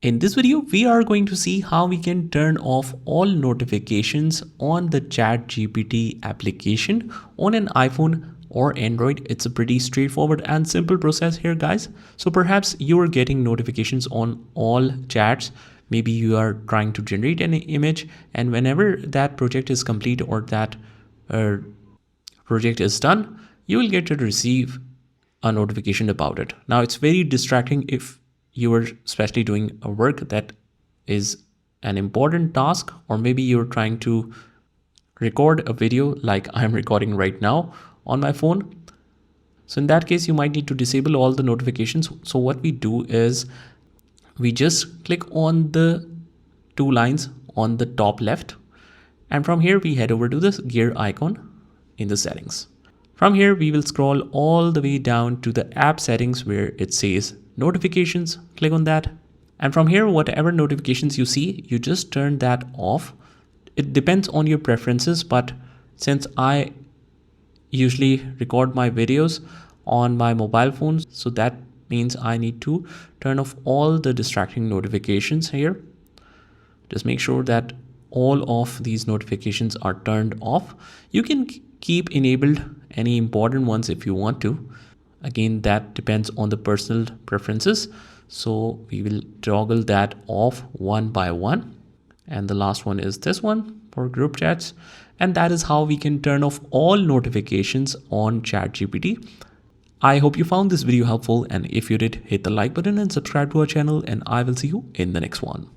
In this video, we are going to see how we can turn off all notifications on the ChatGPT application on an iPhone or Android. It's a pretty straightforward and simple process here, guys. So perhaps you're getting notifications on all chats. Maybe you are trying to generate an image, and whenever that project is complete or that project is done, you will get to receive a notification about it. Now, it's very distracting if you are especially doing a work that is an important task, or maybe you're trying to record a video like I'm recording right now on my phone. So in that case, you might need to disable all the notifications. So what we do is we just click on the two lines on the top left, and from here we head over to this gear icon in the settings. From here, we will scroll all the way down to the app settings where it says notifications. Click on that. And from here, whatever notifications you see, you just turn that off. It depends on your preferences, but since I usually record my videos on my mobile phone, so that means I need to turn off all the distracting notifications here. Just make sure that all of these notifications are turned off. You can keep enabled any important ones if you want to. Again, that depends on the personal preferences. So we will toggle that off one by one. And the last one is this one for group chats. And that is how we can turn off all notifications on ChatGPT. I hope you found this video helpful. And if you did, hit the like button and subscribe to our channel. And I will see you in the next one.